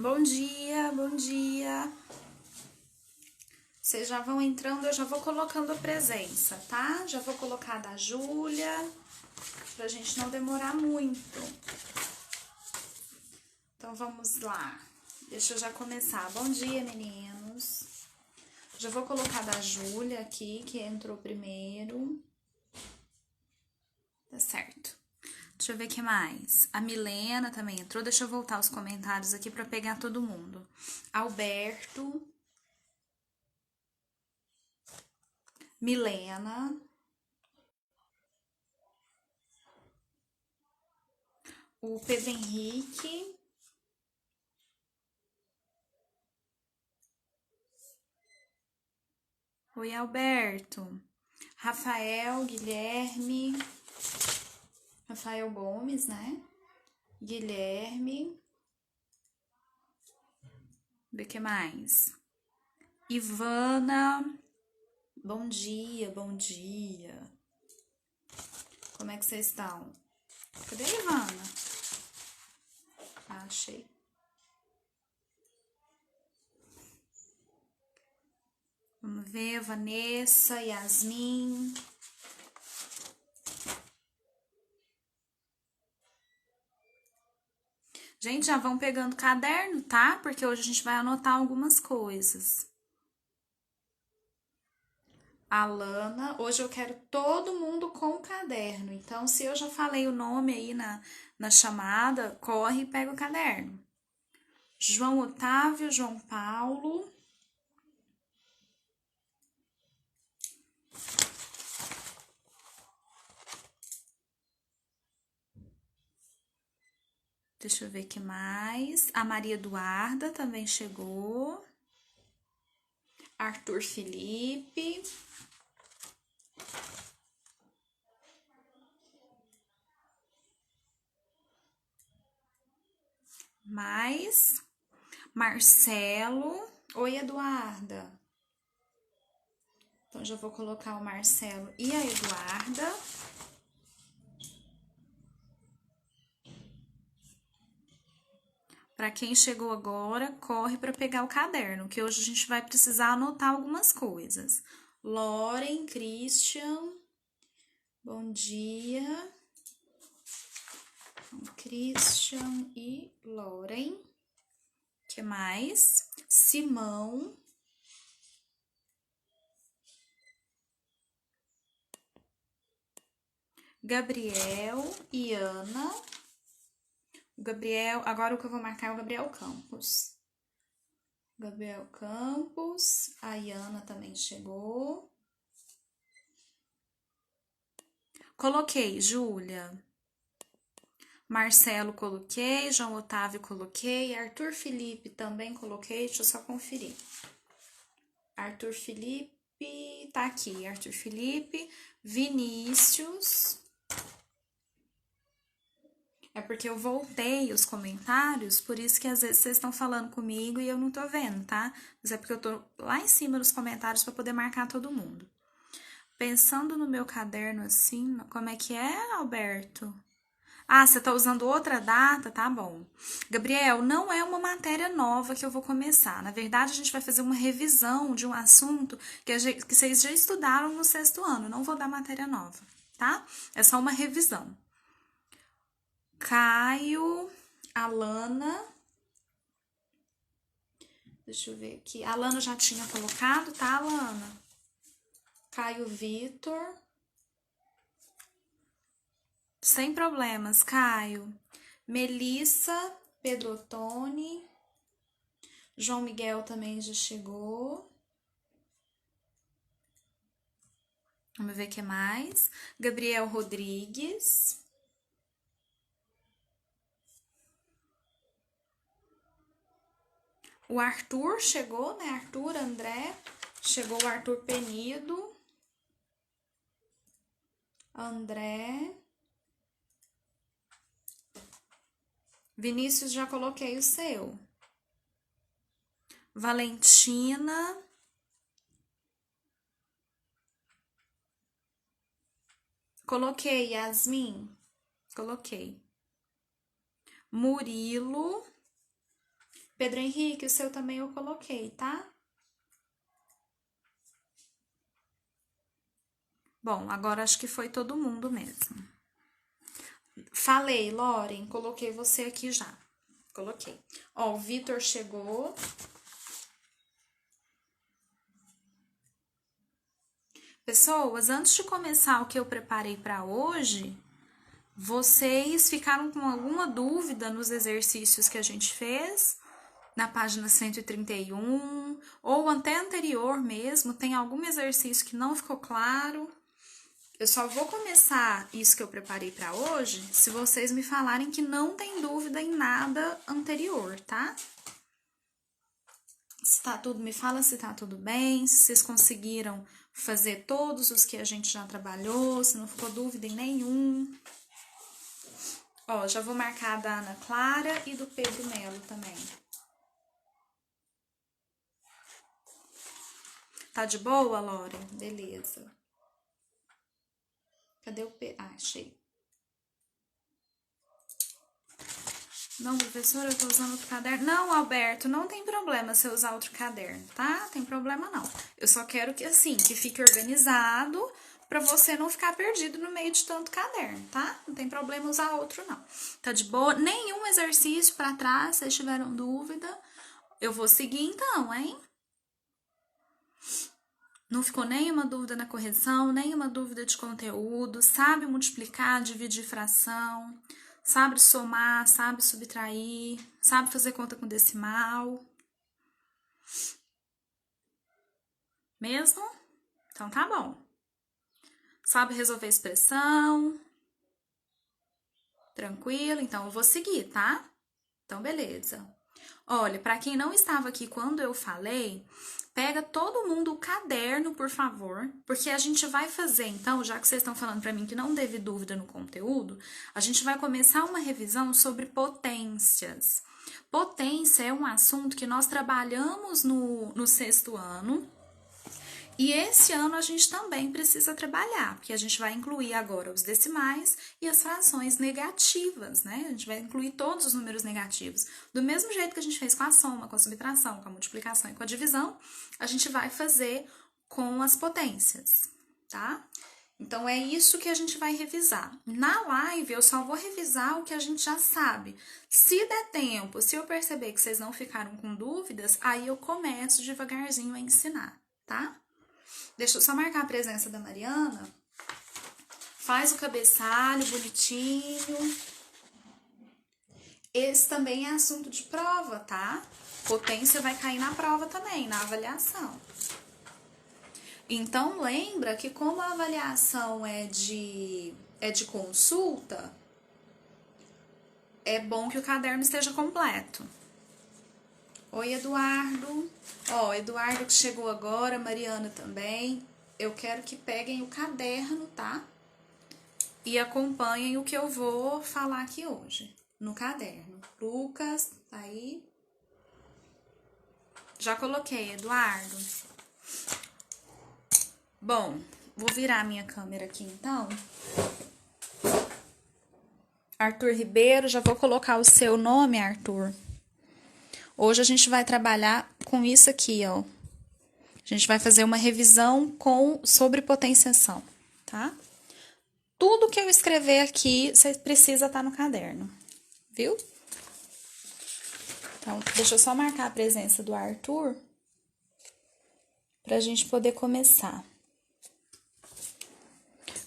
Bom dia, bom dia. Vocês já vão entrando, eu já vou colocando a presença, tá? Já vou colocar a da Júlia, pra gente não demorar muito. Então, vamos lá. Deixa eu já começar. Bom dia, meninos. Já vou colocar a da Júlia aqui, que entrou primeiro. Tá certo. Deixa eu ver o que mais. A Milena também entrou. Deixa eu voltar os comentários aqui pra pegar todo mundo. Alberto. Milena. O Pedro Henrique. Oi, Alberto. Rafael, Guilherme. Rafael Gomes, né? Guilherme. Ver o que mais? Ivana. Bom dia, bom dia. Como é que vocês estão? Cadê a Ivana? Ah, achei. Vamos ver, Vanessa, Yasmin. Gente, já vão pegando caderno, tá? Porque hoje a gente vai anotar algumas coisas. Alana, hoje eu quero todo mundo com o caderno. Então, se eu já falei o nome aí na chamada, corre e pega o caderno. João Otávio, João Paulo. Deixa eu ver o que mais. A Maria Eduarda também chegou. Arthur Felipe. Mais. Marcelo. Oi, Eduarda. Então, já vou colocar o Marcelo e a Eduarda. Para quem chegou agora, corre para pegar o caderno, que hoje a gente vai precisar anotar algumas coisas. Loren, Christian, bom dia. Christian e Loren. Que mais? Simão. Gabriel e Ana. O Gabriel, agora o que eu vou marcar é o Gabriel Campos. Gabriel Campos, a Ana também chegou. Coloquei, Júlia. Marcelo coloquei, João Otávio coloquei, Arthur Felipe também coloquei, deixa eu só conferir. Arthur Felipe, tá aqui, Arthur Felipe, Vinícius. É porque eu voltei os comentários, por isso que às vezes vocês estão falando comigo e eu não tô vendo, tá? Mas é porque eu tô lá em cima nos comentários para poder marcar todo mundo. Pensando no meu caderno assim, como é que é, Alberto? Ah, você tá usando outra data? Tá bom. Gabriel, não é uma matéria nova que eu vou começar. Na verdade, a gente vai fazer uma revisão de um assunto que vocês já estudaram no 6º ano. Não vou dar matéria nova, tá? É só uma revisão. Caio, Alana. Deixa eu ver aqui. A Alana já tinha colocado, tá, Alana? Caio Vitor. Sem problemas, Caio. Melissa, Pedro Ottoni. João Miguel também já chegou. Vamos ver o que mais. Gabriel Rodrigues. O Arthur chegou, né? Arthur, André. Chegou o Arthur Penido. André. Vinícius, já coloquei o seu. Valentina. Coloquei, Yasmin. Coloquei. Murilo. Pedro Henrique, o seu também eu coloquei, tá? Bom, agora acho que foi todo mundo mesmo. Falei, Loren, coloquei você aqui já. Coloquei. Ó, o Vitor chegou. Pessoas, antes de começar o que eu preparei para hoje, vocês ficaram com alguma dúvida nos exercícios que a gente fez? Na página 131, ou até anterior mesmo, tem algum exercício que não ficou claro? Eu só vou começar isso que eu preparei para hoje se vocês me falarem que não tem dúvida em nada anterior, tá? Se tá tudo, me fala se tá tudo bem, se vocês conseguiram fazer todos os que a gente já trabalhou, se não ficou dúvida em nenhum. Ó, já vou marcar da Ana Clara e do Pedro Melo também. Tá de boa, Lore? Beleza. Cadê o P? Ah, achei. Não, professora, eu tô usando outro caderno. Não, Alberto, não tem problema se eu usar outro caderno, tá? Tem problema não. Eu só quero que, assim, que fique organizado pra você não ficar perdido no meio de tanto caderno, tá? Não tem problema usar outro, não. Tá de boa? Nenhum exercício pra trás, se vocês tiveram dúvida. Eu vou seguir então, hein? Não ficou nenhuma dúvida na correção, nenhuma dúvida de conteúdo, sabe multiplicar, dividir fração, sabe somar, sabe subtrair, sabe fazer conta com decimal. Mesmo? Então tá bom. Sabe resolver expressão? Tranquilo? Então eu vou seguir, tá? Então beleza. Olha, para quem não estava aqui quando eu falei, pega todo mundo o caderno, por favor, porque a gente vai fazer, então, já que vocês estão falando para mim que não teve dúvida no conteúdo, a gente vai começar uma revisão sobre potências. Potência é um assunto que nós trabalhamos no sexto ano. E esse ano a gente também precisa trabalhar, porque a gente vai incluir agora os decimais e as frações negativas, né? A gente vai incluir todos os números negativos. Do mesmo jeito que a gente fez com a soma, com a subtração, com a multiplicação e com a divisão, a gente vai fazer com as potências, tá? Então, é isso que a gente vai revisar. Na live, eu só vou revisar o que a gente já sabe. Se der tempo, se eu perceber que vocês não ficaram com dúvidas, aí eu começo devagarzinho a ensinar, tá? Deixa eu só marcar a presença da Mariana. Faz o cabeçalho bonitinho. Esse também é assunto de prova, tá? Potência vai cair na prova também, na avaliação. Então, lembra que como a avaliação é de consulta, é bom que o caderno esteja completo. Oi, Eduardo. Ó, Eduardo que chegou agora, Mariana também. Eu quero que peguem o caderno, tá? E acompanhem o que eu vou falar aqui hoje, no caderno. Lucas, tá aí? Já coloquei, Eduardo. Bom, vou virar a minha câmera aqui, então. Arthur Ribeiro, já vou colocar o seu nome, Arthur. Hoje a gente vai trabalhar com isso aqui, ó. A gente vai fazer uma revisão sobre potenciação, tá? Tudo que eu escrever aqui, você precisa estar no caderno, viu? Então, deixa eu só marcar a presença do Arthur pra gente poder começar.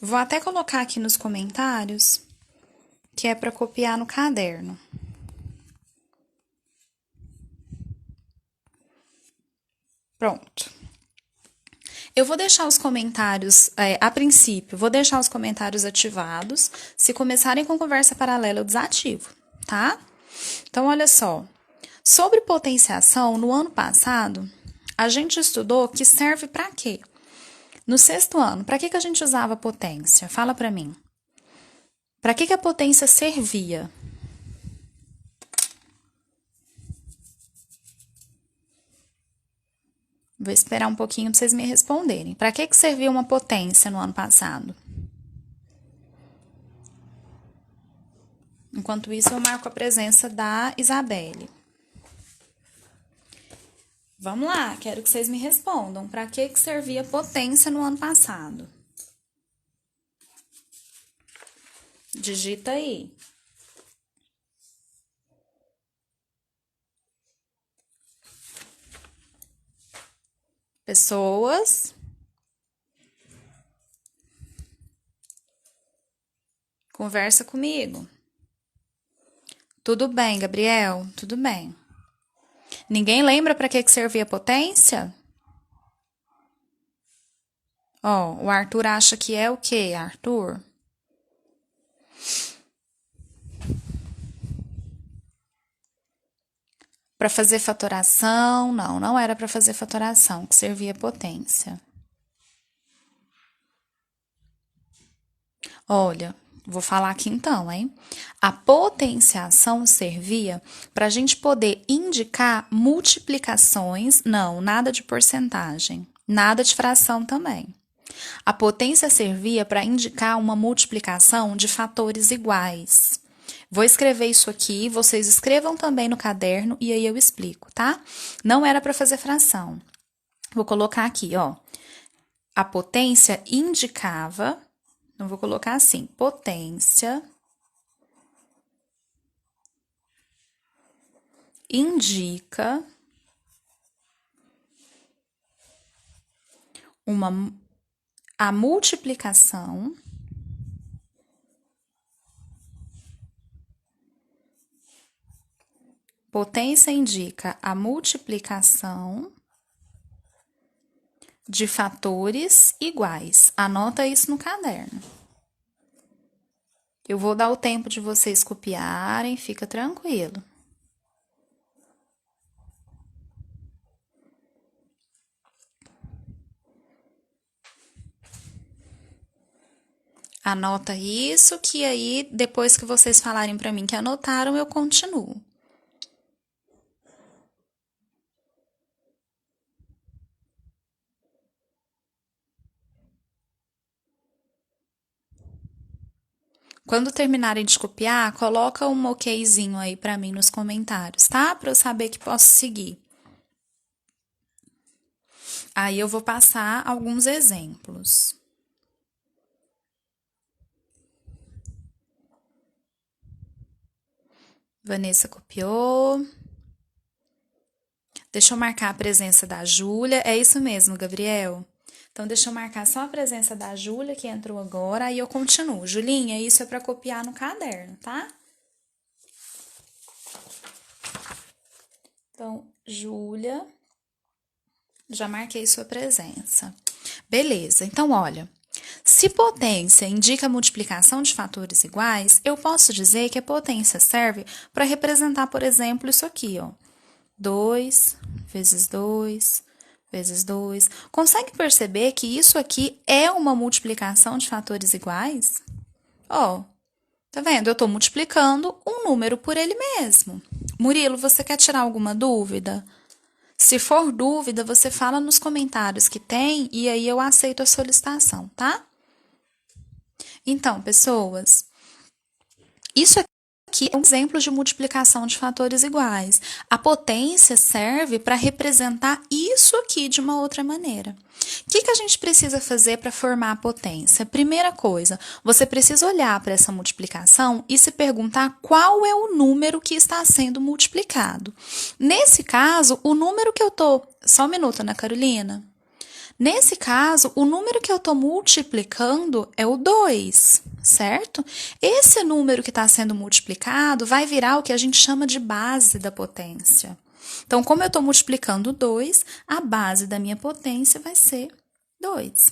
Vou até colocar aqui nos comentários, que é para copiar no caderno. Pronto. Eu vou deixar os comentários, a princípio, vou deixar os comentários ativados. Se começarem com conversa paralela, eu desativo, tá? Então, olha só. Sobre potenciação, no ano passado, a gente estudou que serve para quê? No sexto ano, para que a gente usava potência? Fala para mim. Para que a potência servia? Vou esperar um pouquinho para vocês me responderem. Para que servia uma potência no ano passado? Enquanto isso, eu marco a presença da Isabelle. Vamos lá, quero que vocês me respondam. Para que servia potência no ano passado? Digita aí. Pessoas. Conversa comigo. Tudo bem, Gabriel? Tudo bem. Ninguém lembra para que servia potência? Ó, o Arthur acha que é o quê, Arthur? Para fazer fatoração? Não, não era para fazer fatoração, que servia potência. Olha, vou falar aqui então, hein? A potenciação servia para a gente poder indicar multiplicações, não, nada de porcentagem, nada de fração também. A potência servia para indicar uma multiplicação de fatores iguais. Vou escrever isso aqui, vocês escrevam também no caderno e aí eu explico, tá? Não era para fazer fração. Vou colocar aqui, ó. A potência indicava, então vou colocar assim, potência indica a multiplicação potência indica a multiplicação de fatores iguais. Anota isso no caderno. Eu vou dar o tempo de vocês copiarem, fica tranquilo. Anota isso, que aí, depois que vocês falarem para mim que anotaram, eu continuo. Quando terminarem de copiar, coloca um okzinho aí para mim nos comentários, tá? Para eu saber que posso seguir. Aí eu vou passar alguns exemplos. Vanessa copiou. Deixa eu marcar a presença da Júlia. É isso mesmo, Gabriel. Então, deixa eu marcar só a presença da Júlia, que entrou agora, aí eu continuo. Julinha, isso é para copiar no caderno, tá? Então, Júlia, já marquei sua presença. Beleza, então olha. Se potência indica a multiplicação de fatores iguais, eu posso dizer que a potência serve para representar, por exemplo, isso aqui, ó. 2 vezes 2 vezes 2. Consegue perceber que isso aqui é uma multiplicação de fatores iguais? Ó, tá vendo? Eu tô multiplicando um número por ele mesmo. Murilo, você quer tirar alguma dúvida? Se for dúvida, você fala nos comentários que tem e aí eu aceito a solicitação, tá? Então, pessoas, isso aqui é um exemplo de multiplicação de fatores iguais. A potência serve para representar isso aqui de uma outra maneira. O que a gente precisa fazer para formar a potência? Primeira coisa, você precisa olhar para essa multiplicação e se perguntar qual é o número que está sendo multiplicado. Nesse caso, o número que eu tô... Só um minuto, Ana Carolina. Nesse caso, o número que eu estou multiplicando é o 2, certo? Esse número que está sendo multiplicado vai virar o que a gente chama de base da potência. Então, como eu estou multiplicando 2, a base da minha potência vai ser 2.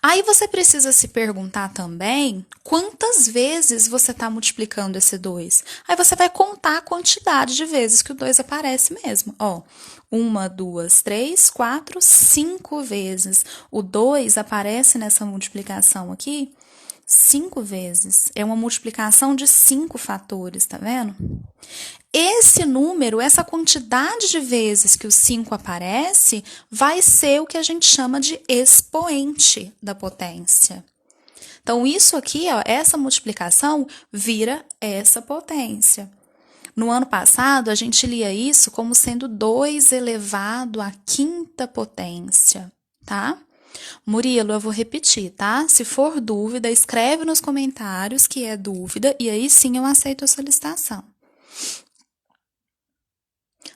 Aí você precisa se perguntar também quantas vezes você está multiplicando esse 2. Aí você vai contar a quantidade de vezes que o 2 aparece mesmo. Ó, 1, 2, 3, 4, 5 vezes. O 2 aparece nessa multiplicação aqui 5 vezes. É uma multiplicação de 5 fatores, tá vendo? Esse número, essa quantidade de vezes que o 5 aparece, vai ser o que a gente chama de expoente da potência. Então, isso aqui, ó, essa multiplicação vira essa potência. No ano passado, a gente lia isso como sendo 2 elevado à quinta potência, tá? Murilo, eu vou repetir, tá? Se for dúvida, escreve nos comentários que é dúvida e aí sim eu aceito a solicitação.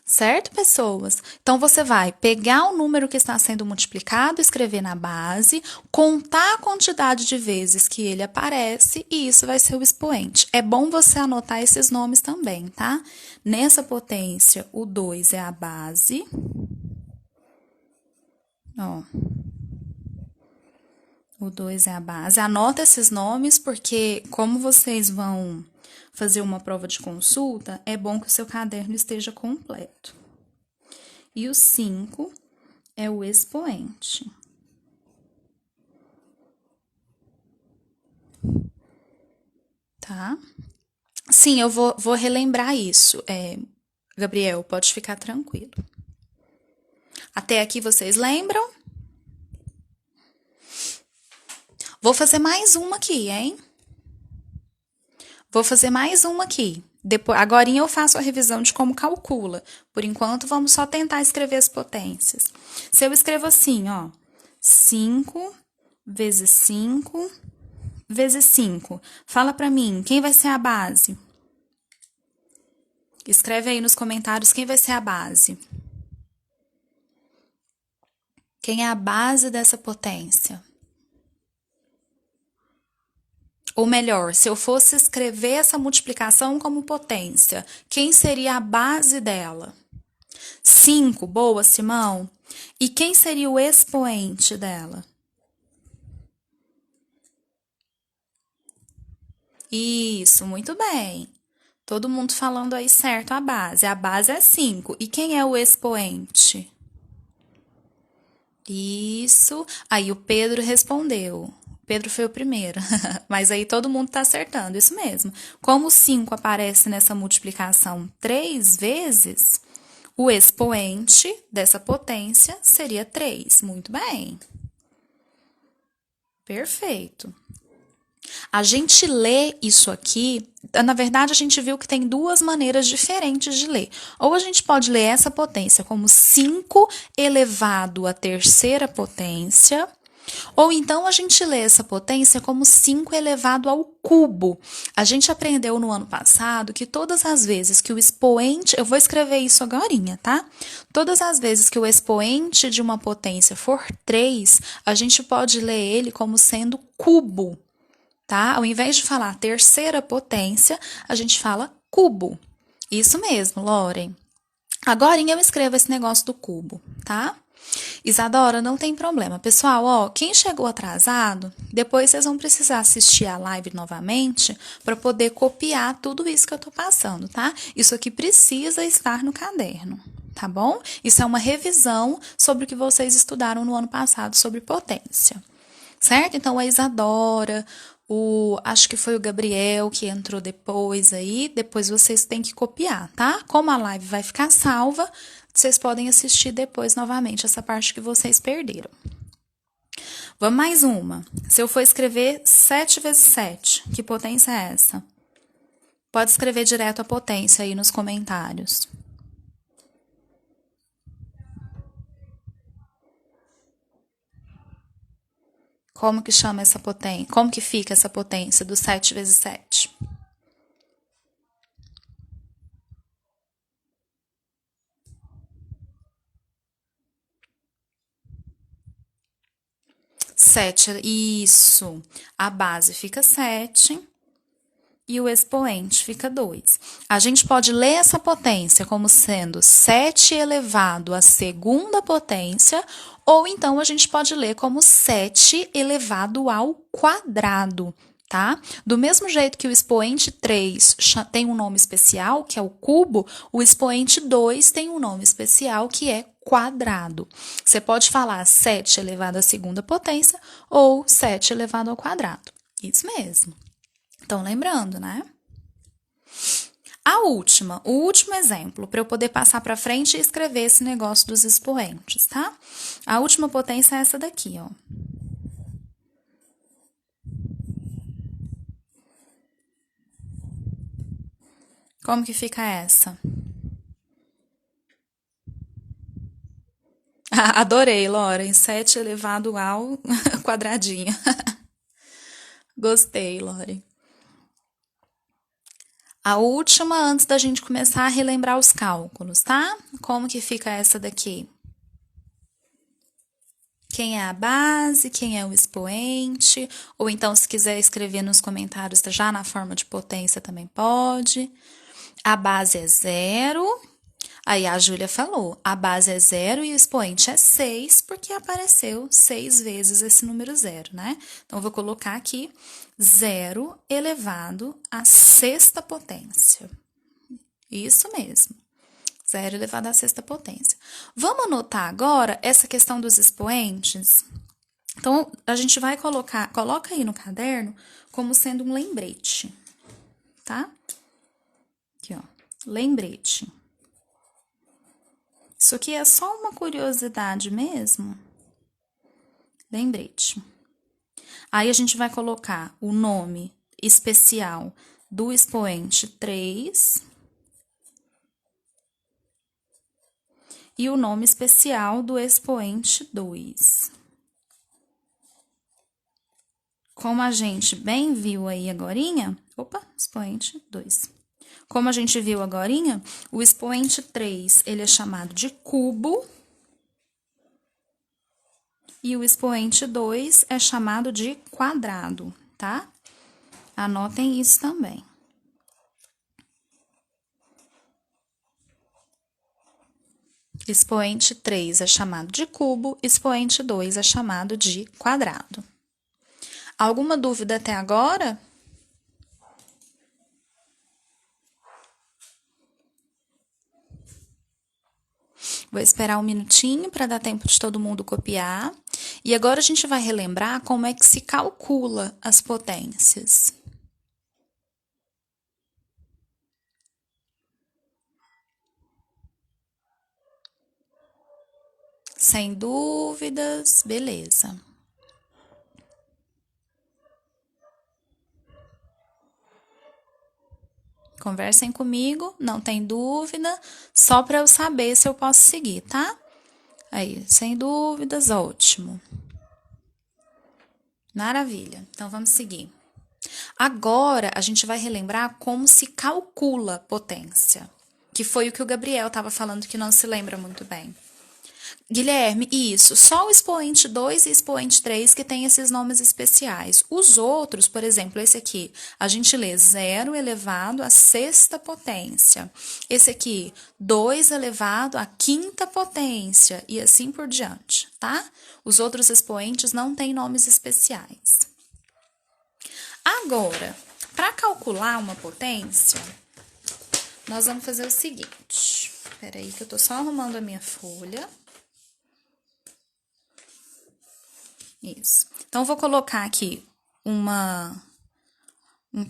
Certo, pessoas? Então, você vai pegar o número que está sendo multiplicado, escrever na base, contar a quantidade de vezes que ele aparece e isso vai ser o expoente. É bom você anotar esses nomes também, tá? Nessa potência, o 2 é a base. Ó. O 2 é a base. Anota esses nomes, porque como vocês vão fazer uma prova de consulta, é bom que o seu caderno esteja completo. E o 5 é o expoente. Tá? Sim, eu vou relembrar isso. Gabriel, pode ficar tranquilo. Até aqui vocês lembram? Vou fazer mais uma aqui, hein? Vou fazer mais uma aqui. Depois, agorinha eu faço a revisão de como calcula. Por enquanto, vamos só tentar escrever as potências. Se eu escrevo assim, ó, 5 vezes 5 vezes 5. Fala pra mim, quem vai ser a base? Escreve aí nos comentários quem vai ser a base. Quem é a base dessa potência? Ou melhor, se eu fosse escrever essa multiplicação como potência, quem seria a base dela? 5, boa, Simão. E quem seria o expoente dela? Isso, muito bem. Todo mundo falando aí certo a base. A base é 5. E quem é o expoente? Isso. Aí o Pedro respondeu. Pedro foi o primeiro. Mas aí todo mundo tá acertando, isso mesmo. Como o 5 aparece nessa multiplicação 3 vezes, o expoente dessa potência seria 3. Muito bem. Perfeito. A gente lê isso aqui, na verdade, a gente viu que tem duas maneiras diferentes de ler. Ou a gente pode ler essa potência como 5 elevado à terceira potência, ou então a gente lê essa potência como 5 elevado ao cubo. A gente aprendeu no ano passado que todas as vezes que o expoente, eu vou escrever isso agorinha, tá? Todas as vezes que o expoente de uma potência for 3, a gente pode ler ele como sendo cubo. Tá? Ao invés de falar terceira potência, a gente fala cubo. Isso mesmo, Loren. Agora eu escrevo esse negócio do cubo, tá? Isadora, não tem problema. Pessoal, ó, quem chegou atrasado, depois vocês vão precisar assistir a live novamente para poder copiar tudo isso que eu tô passando, tá? Isso aqui precisa estar no caderno, tá bom? Isso é uma revisão sobre o que vocês estudaram no ano passado sobre potência. Certo? Então, a Isadora, acho que foi o Gabriel que entrou depois aí, depois vocês têm que copiar, tá? Como a live vai ficar salva, vocês podem assistir depois novamente essa parte que vocês perderam. Vamos mais uma. Se eu for escrever 7 vezes 7, que potência é essa? Pode escrever direto a potência aí nos comentários. Como que chama essa potência? Como que fica essa potência do 7 vezes 7? 7, isso. A base fica 7 e o expoente fica 2. A gente pode ler essa potência como sendo 7 elevado à segunda potência, ou então a gente pode ler como 7 elevado ao quadrado, tá? Do mesmo jeito que o expoente 3 tem um nome especial, que é o cubo, o expoente 2 tem um nome especial, que é quadrado. Você pode falar 7 elevado à segunda potência ou 7 elevado ao quadrado. Isso mesmo. Estão lembrando, né? O último exemplo, para eu poder passar para frente e escrever esse negócio dos expoentes, tá? A última potência é essa daqui, ó. Como que fica essa? Ah, adorei, Lauren. 7 elevado ao quadradinho. Gostei, Lauren. A última antes da gente começar a relembrar os cálculos, tá? Como que fica essa daqui? Quem é a base, quem é o expoente, ou então se quiser escrever nos comentários já na forma de potência também pode. A base é 0. Aí a Júlia falou, a base é 0 e o expoente é 6, porque apareceu 6 vezes esse número 0, né? Então, eu vou colocar aqui 0 elevado à sexta potência. Isso mesmo. 0 elevado à sexta potência. Vamos anotar agora essa questão dos expoentes? Então, a gente vai coloca aí no caderno como sendo um lembrete, tá? Aqui, ó, lembrete. Isso aqui é só uma curiosidade mesmo. Lembrete. Aí, a gente vai colocar o nome especial do expoente 3 e o nome especial do expoente 2. Como a gente bem viu aí agorinha, expoente 2. Como a gente viu agorinha, o expoente 3, ele é chamado de cubo. E o expoente 2 é chamado de quadrado, tá? Anotem isso também. Expoente 3 é chamado de cubo, expoente 2 é chamado de quadrado. Alguma dúvida até agora? Vou esperar um minutinho para dar tempo de todo mundo copiar. E agora a gente vai relembrar como é que se calcula as potências. Sem dúvidas, beleza. Conversem comigo, não tem dúvida, só para eu saber se eu posso seguir, tá? Aí, sem dúvidas, ótimo. Maravilha, então vamos seguir. Agora, a gente vai relembrar como se calcula potência, que foi o que o Gabriel estava falando que não se lembra muito bem. Guilherme, isso, só o expoente 2 e expoente 3 que tem esses nomes especiais. Os outros, por exemplo, esse aqui, a gente lê 0 elevado à sexta potência. Esse aqui, 2 elevado à quinta potência e assim por diante, tá? Os outros expoentes não têm nomes especiais. Agora, para calcular uma potência, nós vamos fazer o seguinte. Espera aí que eu tô só arrumando a minha folha. Isso. Então, vou colocar aqui um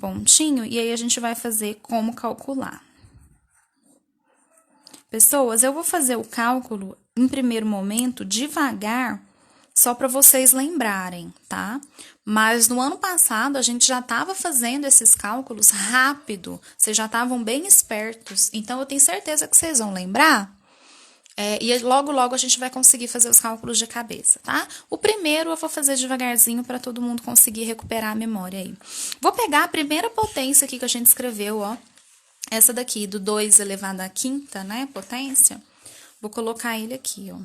pontinho e aí a gente vai fazer como calcular. Pessoas, eu vou fazer o cálculo em primeiro momento devagar, só para vocês lembrarem, tá? Mas no ano passado a gente já estava fazendo esses cálculos rápido, vocês já estavam bem espertos, então eu tenho certeza que vocês vão lembrar. E logo, logo a gente vai conseguir fazer os cálculos de cabeça, tá? O primeiro eu vou fazer devagarzinho para todo mundo conseguir recuperar a memória aí. Vou pegar a primeira potência aqui que a gente escreveu, ó. Essa daqui, do 2 elevado à quinta, né, potência. Vou colocar ele aqui, ó.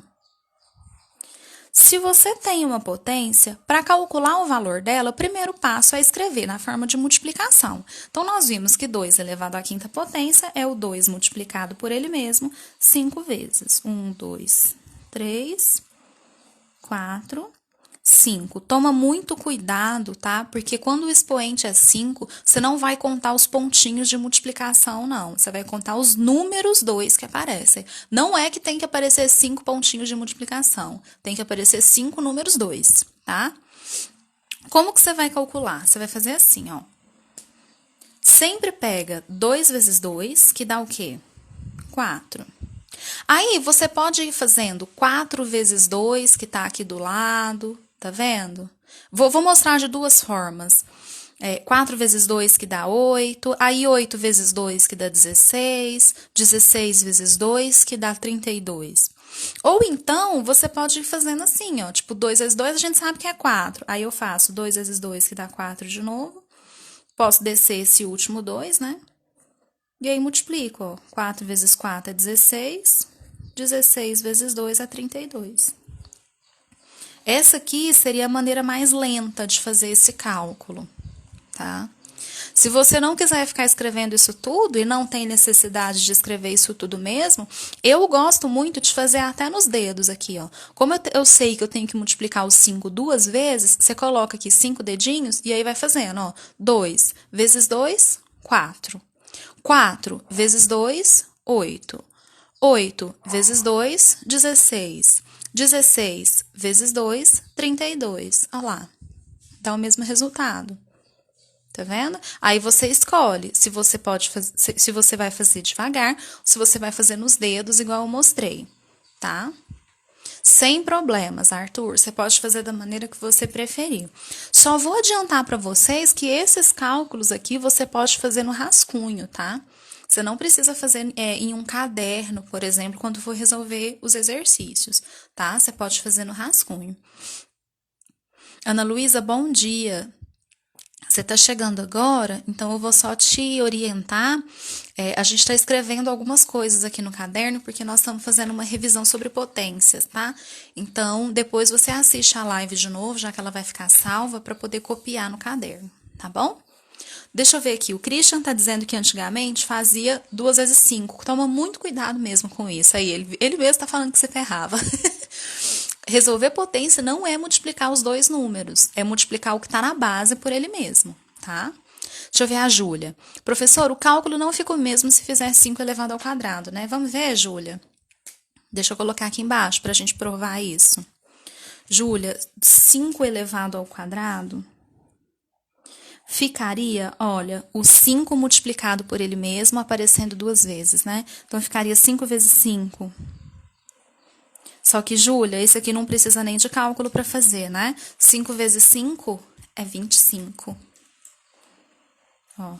Se você tem uma potência, para calcular o valor dela, o primeiro passo é escrever na forma de multiplicação. Então, nós vimos que 2 elevado à quinta potência é o 2 multiplicado por ele mesmo 5 vezes. 1, 2, 3, 4, 5. Toma muito cuidado, tá? Porque quando o expoente é 5, você não vai contar os pontinhos de multiplicação, não. Você vai contar os números 2 que aparecem. Não é que tem que aparecer 5 pontinhos de multiplicação. Tem que aparecer 5 números 2, tá? Como que você vai calcular? Você vai fazer assim, ó. Sempre pega 2 vezes 2, que dá o quê? 4. Aí, você pode ir fazendo 4 vezes 2, que tá aqui do lado, tá vendo? Vou mostrar de duas formas. 4 vezes 2 que dá 8, aí 8 vezes 2 que dá 16, 16 vezes 2 que dá 32. Ou então, você pode ir fazendo assim, ó, tipo, 2 vezes 2 a gente sabe que é 4. Aí eu faço 2 vezes 2 que dá 4 de novo. Posso descer esse último 2, né? E aí multiplico, ó. 4 vezes 4 é 16, 16 vezes 2 é 32. Essa aqui seria a maneira mais lenta de fazer esse cálculo, tá? Se você não quiser ficar escrevendo isso tudo e não tem necessidade de escrever isso tudo mesmo, eu gosto muito de fazer até nos dedos aqui, ó. Como eu sei que eu tenho que multiplicar os 5 duas vezes, você coloca aqui 5 dedinhos e aí vai fazendo, ó. 2 vezes 2, 4. 4 vezes 2, 8. 8 vezes 2, 16. 16 vezes 2, 32. Olha lá. Dá o mesmo resultado. Tá vendo? Aí você escolhe se você pode fazer, se você vai fazer devagar, ou se você vai fazer nos dedos, igual eu mostrei, tá? Sem problemas, Arthur. Você pode fazer da maneira que você preferir. Só vou adiantar para vocês que esses cálculos aqui você pode fazer no rascunho, tá? Você não precisa fazer em um caderno, por exemplo, quando for resolver os exercícios, tá? Você pode fazer no rascunho. Ana Luísa, bom dia. Você está chegando agora, então eu vou só te orientar. A gente está escrevendo algumas coisas aqui no caderno, porque nós estamos fazendo uma revisão sobre potências, tá? Então, depois você assiste a live de novo, já que ela vai ficar salva, para poder copiar no caderno, tá bom? Deixa eu ver aqui, o Christian está dizendo que antigamente fazia 2 vezes 5. Toma muito cuidado mesmo com isso. Aí, ele mesmo está falando que você ferrava. Resolver potência não é multiplicar os dois números, é multiplicar o que está na base por ele mesmo, tá? Deixa eu ver a Júlia. Professor, o cálculo não fica o mesmo se fizer 5 elevado ao quadrado, né? Vamos ver, Júlia? Deixa eu colocar aqui embaixo para a gente provar isso. Júlia, 5 elevado ao quadrado ficaria, olha, o 5 multiplicado por ele mesmo aparecendo duas vezes, né? Então, ficaria 5 vezes 5. Só que, Júlia, esse aqui não precisa nem de cálculo para fazer, né? 5 vezes 5 é 25. Ó.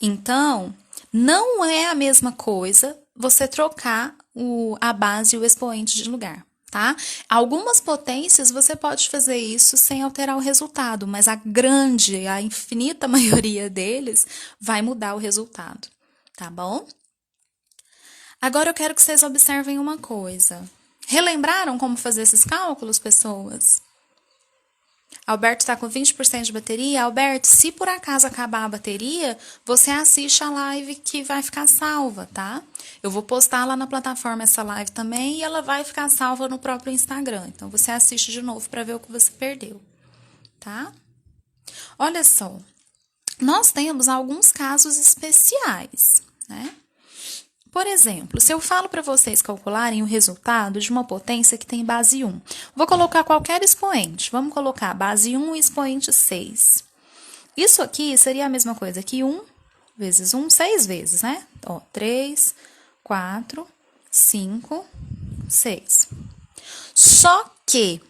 Então, não é a mesma coisa você trocar a base e o expoente de lugar, tá? Algumas potências você pode fazer isso sem alterar o resultado, mas a infinita maioria deles vai mudar o resultado, tá bom? Agora eu quero que vocês observem uma coisa. Relembraram como fazer esses cálculos, pessoas? Alberto está com 20% de bateria. Alberto, se por acaso acabar a bateria, você assiste a live que vai ficar salva, tá? Eu vou postar lá na plataforma essa live também e ela vai ficar salva no próprio Instagram. Então, você assiste de novo para ver o que você perdeu, tá? Olha só, nós temos alguns casos especiais, né? Por exemplo, se eu falo para vocês calcularem o resultado de uma potência que tem base 1, vou colocar qualquer expoente. Vamos colocar base 1 e expoente 6. Isso aqui seria a mesma coisa que 1 vezes 1, 6 vezes, né? Ó, 3, 4, 5, 6. Só que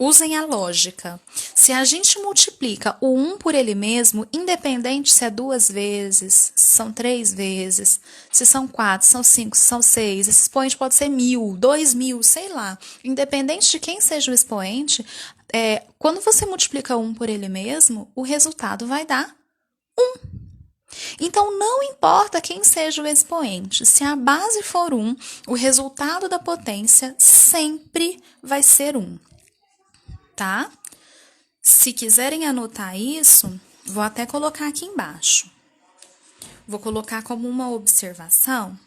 usem a lógica. Se a gente multiplica o 1 por ele mesmo, independente se é 2 vezes, se são 3 vezes, se são 4, se são 5, se são 6, esse expoente pode ser 1000, 2000, sei lá. Independente de quem seja o expoente, quando você multiplica 1 por ele mesmo, o resultado vai dar 1. Então, não importa quem seja o expoente, se a base for 1, o resultado da potência sempre vai ser 1. Tá? Se quiserem anotar isso, vou até colocar aqui embaixo. Vou colocar como uma observação.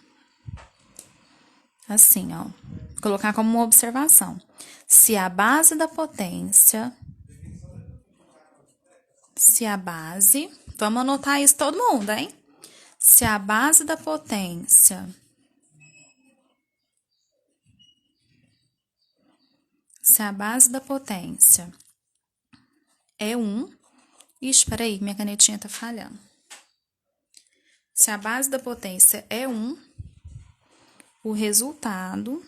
Assim, ó. Vou colocar como uma observação. Se a base da potência... Vamos anotar isso todo mundo, hein? Se a base da potência... Se a base da potência é 1... Ixi, peraí, minha canetinha tá falhando. Se a base da potência é 1, o resultado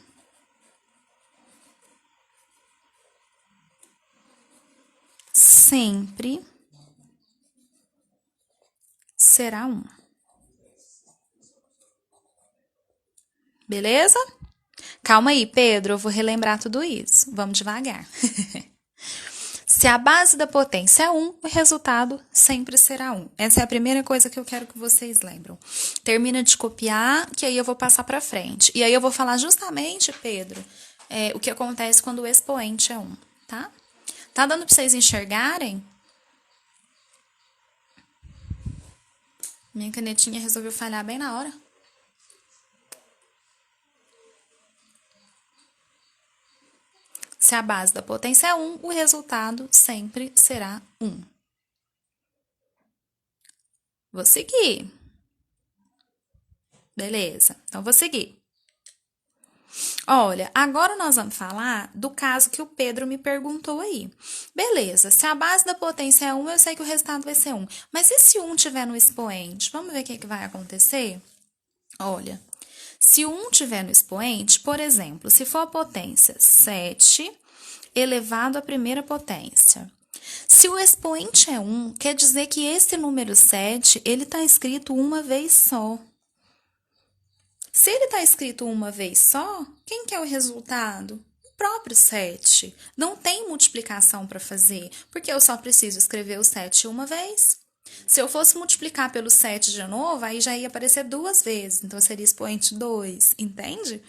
sempre será 1. Beleza? Calma aí, Pedro, eu vou relembrar tudo isso. Vamos devagar. Se a base da potência é 1, o resultado sempre será 1. Essa é a primeira coisa que eu quero que vocês lembram. Termina de copiar, que aí eu vou passar para frente. E aí eu vou falar justamente, Pedro, o que acontece quando o expoente é 1, tá? Tá dando para vocês enxergarem? Minha canetinha resolveu falhar bem na hora. Se a base da potência é 1, o resultado sempre será 1. Vou seguir. Beleza, então vou seguir. Olha, agora nós vamos falar do caso que o Pedro me perguntou aí. Beleza, se a base da potência é 1, eu sei que o resultado vai ser 1. Mas e se 1 estiver no expoente? Vamos ver o que vai acontecer? Olha, se 1 estiver no expoente, por exemplo, se for a potência 7 elevado à primeira potência. Se o expoente é 1, quer dizer que esse número 7, ele está escrito uma vez só. Se ele está escrito uma vez só, quem que é o resultado? O próprio 7. Não tem multiplicação para fazer, porque eu só preciso escrever o 7 uma vez. Se eu fosse multiplicar pelo 7 de novo, aí já ia aparecer 2 vezes, então seria expoente 2, entende?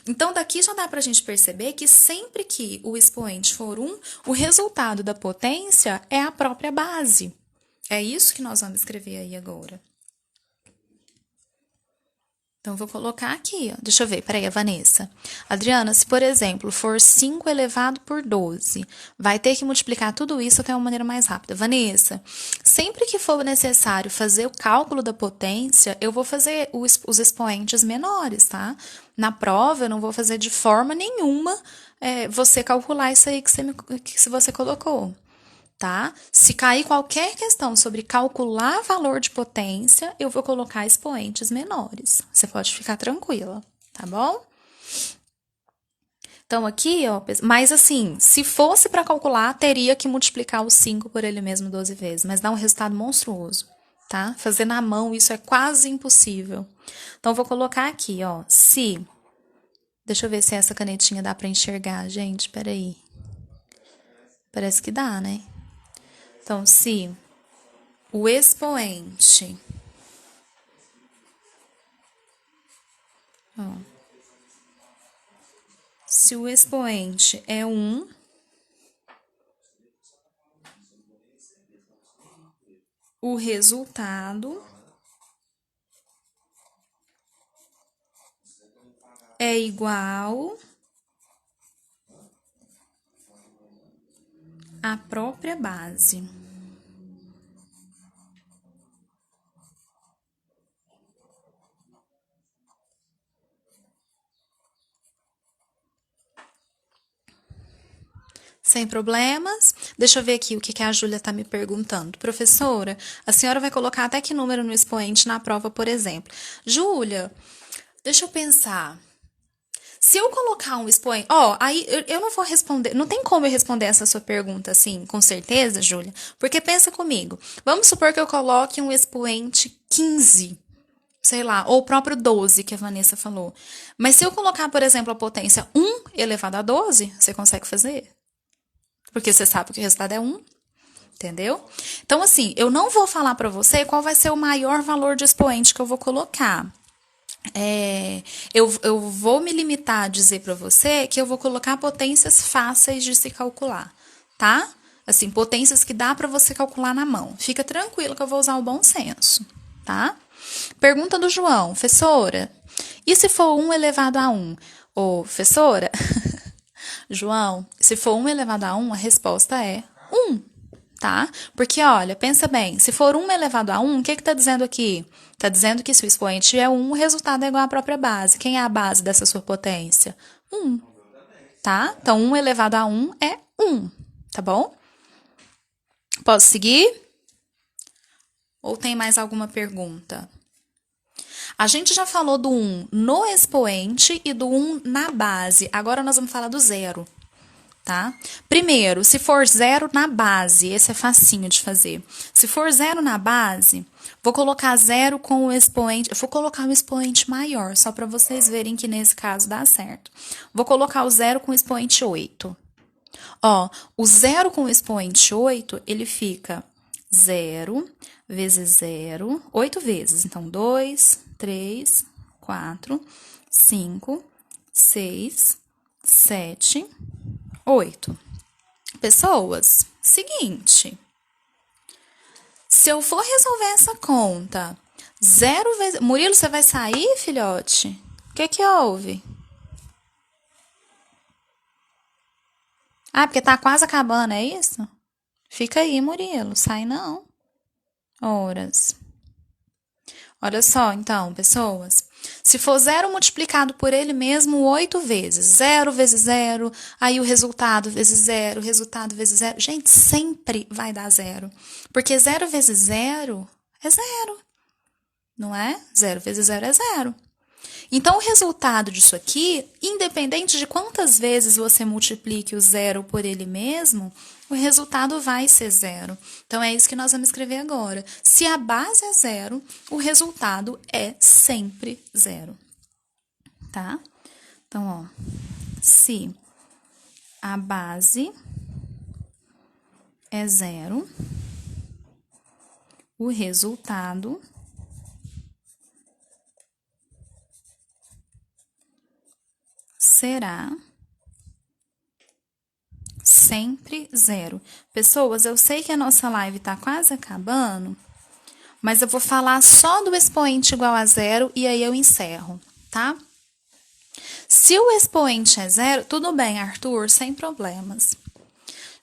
Então, daqui já dá para a gente perceber que sempre que o expoente for 1, o resultado da potência é a própria base. É isso que nós vamos escrever aí agora. Então, vou colocar aqui, ó. Deixa eu ver, peraí, a Vanessa. Adriana, se, por exemplo, for 5 elevado por 12, vai ter que multiplicar tudo isso até uma maneira mais rápida. Vanessa, sempre que for necessário fazer o cálculo da potência, eu vou fazer os expoentes menores, tá? Na prova, eu não vou fazer de forma nenhuma você calcular isso aí que você colocou. Tá? Se cair qualquer questão sobre calcular valor de potência, eu vou colocar expoentes menores. Você pode ficar tranquila, tá bom? Então, aqui, ó, mas assim, se fosse para calcular, teria que multiplicar o 5 por ele mesmo 12 vezes, mas dá um resultado monstruoso, tá? Fazer na mão, isso é quase impossível. Então, vou colocar aqui, ó, se... Deixa eu ver se essa canetinha dá para enxergar, gente, peraí. Parece que dá, né? Então, se o expoente se o expoente é 1, o resultado é igual à própria base. Sem problemas. Deixa eu ver aqui o que a Júlia está me perguntando. Professora, a senhora vai colocar até que número no expoente na prova, por exemplo? Júlia, deixa eu pensar. Se eu colocar um expoente... aí eu não vou responder... Não tem como eu responder essa sua pergunta, assim, com certeza, Júlia. Porque pensa comigo. Vamos supor que eu coloque um expoente 15, sei lá, ou o próprio 12, que a Vanessa falou. Mas se eu colocar, por exemplo, a potência 1 elevado a 12, você consegue fazer? Porque você sabe que o resultado é 1, entendeu? Então, assim, eu não vou falar para você qual vai ser o maior valor de expoente que eu vou colocar. Eu vou me limitar a dizer para você que eu vou colocar potências fáceis de se calcular, tá? Assim, potências que dá para você calcular na mão. Fica tranquilo que eu vou usar o bom senso, tá? Pergunta do João, professora, e se for 1 elevado a 1? Ô, professora... João, se for 1 elevado a 1, a resposta é 1, tá? Porque, olha, pensa bem, se for 1 elevado a 1, o que está dizendo aqui? Está dizendo que se o expoente é 1, o resultado é igual à própria base. Quem é a base dessa sua potência? 1, tá? Então, 1 elevado a 1 é 1, tá bom? Posso seguir? Ou tem mais alguma pergunta? A gente já falou do 1 no expoente e do 1 na base. Agora nós vamos falar do 0, tá? Primeiro, se for 0 na base, esse é facinho de fazer. Se for 0 na base, Vou colocar 0 com o expoente. Eu vou colocar um expoente maior, só para vocês verem que nesse caso dá certo. Vou colocar o 0 com o expoente 8. Ó, o 0 com o expoente 8, ele fica 0 vezes 0, 8 vezes. Então, 2, 3, 4, 5, 6, 7, 8. Pessoas, seguinte. Se eu for resolver essa conta, 0 vezes... Murilo, você vai sair, filhote? O que houve? Ah, porque tá quase acabando, é isso? Fica aí, Murilo. Sai não. Horas. Olha só, então, pessoas. Se for 0 multiplicado por ele mesmo 8 vezes. 0 vezes 0. Aí o resultado vezes 0. Resultado vezes 0. Gente, sempre vai dar 0. Porque 0 vezes 0 é 0. Não é? 0 vezes 0 é 0. Então, o resultado disso aqui, independente de quantas vezes você multiplique o 0 por ele mesmo, o resultado vai ser 0. Então, é isso que nós vamos escrever agora. Se a base é 0, o resultado é sempre 0. Tá? Então, ó, se a base é 0, o resultado será sempre 0. Pessoas, eu sei que a nossa live tá quase acabando, mas eu vou falar só do expoente igual a 0 e aí eu encerro, tá? Se o expoente é 0, tudo bem, Arthur, sem problemas.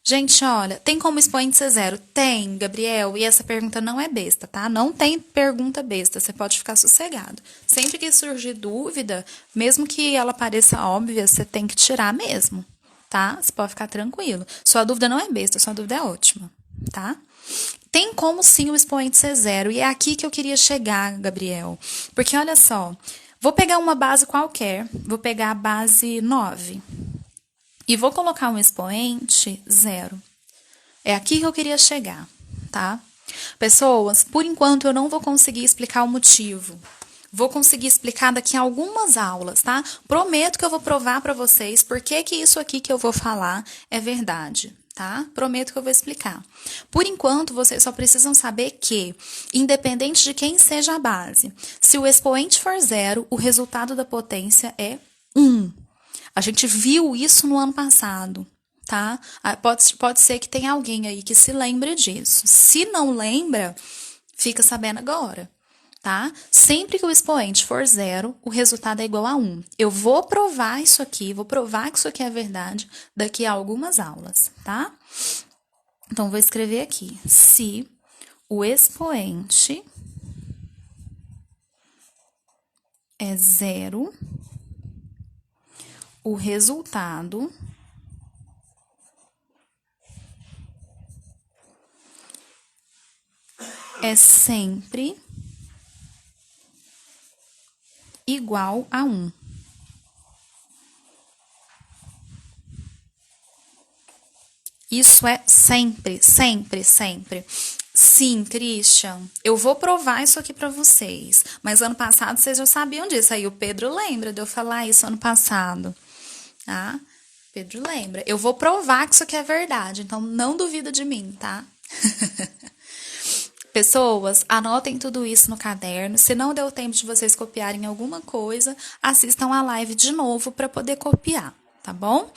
Gente, olha, tem como expoente ser 0? Tem, Gabriel, e essa pergunta não é besta, tá? Não tem pergunta besta, você pode ficar sossegado. Sempre que surgir dúvida, mesmo que ela pareça óbvia, você tem que tirar mesmo, tá? Você pode ficar tranquilo. Sua dúvida não é besta, sua dúvida é ótima, tá? Tem como sim o expoente ser 0, e é aqui que eu queria chegar, Gabriel. Porque olha só, vou pegar uma base qualquer, vou pegar a base 9. E vou colocar um expoente 0. É aqui que eu queria chegar, tá? Pessoas, por enquanto eu não vou conseguir explicar o motivo. Vou conseguir explicar daqui a algumas aulas, tá? Prometo que eu vou provar para vocês por que isso aqui que eu vou falar é verdade, tá? Prometo que eu vou explicar. Por enquanto, vocês só precisam saber que, independente de quem seja a base, se o expoente for 0, o resultado da potência é 1. A gente viu isso no ano passado, tá? Pode ser que tenha alguém aí que se lembre disso. Se não lembra, fica sabendo agora, tá? Sempre que o expoente for 0, o resultado é igual a 1. Eu vou provar isso aqui, vou provar que isso aqui é verdade daqui a algumas aulas, tá? Então, vou escrever aqui. Se o expoente é 0, o resultado é sempre igual a 1. Isso é sempre, sempre, sempre. Sim, Christian, eu vou provar isso aqui pra vocês. Mas ano passado vocês já sabiam disso. Aí o Pedro lembra de eu falar isso ano passado. Tá? Pedro lembra. Eu vou provar que isso aqui é verdade, então não duvida de mim, tá? Pessoas, anotem tudo isso no caderno. Se não deu tempo de vocês copiarem alguma coisa, assistam a live de novo para poder copiar, tá bom?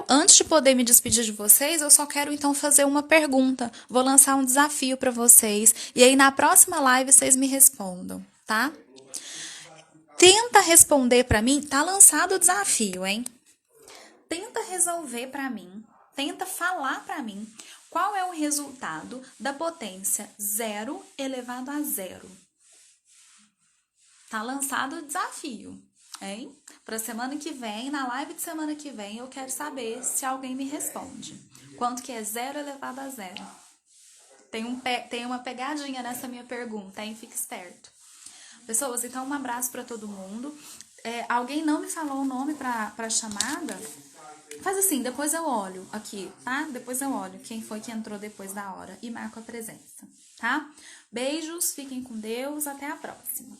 Antes de poder me despedir de vocês, eu só quero então fazer uma pergunta. Vou lançar um desafio para vocês e aí na próxima live vocês me respondam, tá? Tenta responder para mim, tá lançado o desafio, hein? Tenta resolver para mim, tenta falar para mim qual é o resultado da potência 0 elevado a 0. Tá lançado o desafio, hein? Para semana que vem, na live de semana que vem, eu quero saber se alguém me responde. Quanto que é 0 elevado a 0? Tem uma pegadinha nessa minha pergunta, hein? Fique esperto. Pessoas, então um abraço para todo mundo. Alguém não me falou o nome para chamada? Faz assim, depois eu olho aqui, tá? Depois eu olho quem foi que entrou depois da hora e marco a presença, tá? Beijos, fiquem com Deus, até a próxima.